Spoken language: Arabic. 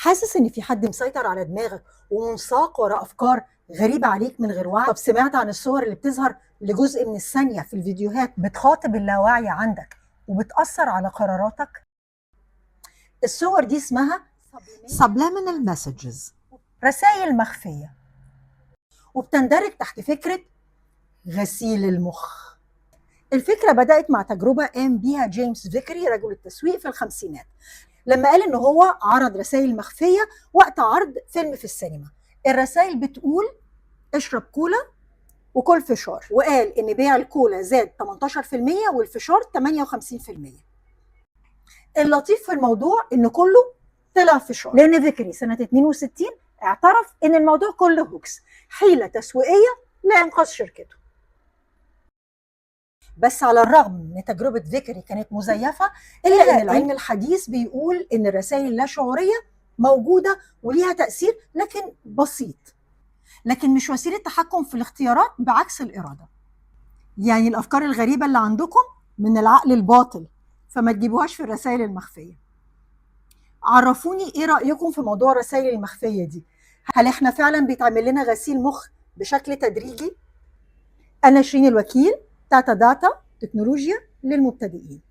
حاسس ان في حد مسيطر على دماغك ومنساق ورا افكار غريبه عليك من غير وعي؟ طب سمعت عن الصور اللي بتظهر لجزء من الثانيه في الفيديوهات بتخاطب اللاوعي عندك وبتاثر على قراراتك؟ الصور دي اسمها subliminal messages. رسائل مخفيه، وبتندرج تحت فكره غسيل المخ. الفكره بدات مع تجربه قام بيها جيمس فيكري رجل التسويق في الخمسينات، لما قال ان هو عرض رسائل مخفيه وقت عرض فيلم في السينما. الرسائل بتقول اشرب كولا وكل فشار، وقال ان بيع الكولا زاد 18% والفشار 58%. اللطيف في الموضوع ان كله طلع فشار، لان فيكري سنه 62 اعترف ان الموضوع كله هوكس، حيله تسويقيه لانقاذ شركته. بس على الرغم ان تجربه فيكري كانت مزيفه، الا ان العلم الحديث بيقول ان الرسائل اللاشعوريه موجوده وليها تاثير لكن بسيط، لكن مش وسيله تحكم في الاختيارات بعكس الاراده. يعني الافكار الغريبه اللي عندكم من العقل الباطل، فما تجيبوهاش في الرسائل المخفيه. عرفوني ايه رايكم في موضوع الرسائل المخفيه دي؟ هل احنا فعلا بيتعمل لنا غسيل مخ بشكل تدريجي؟ انا شيرين الوكيل، تاتا داتا، تكنولوجيا للمبتدئين.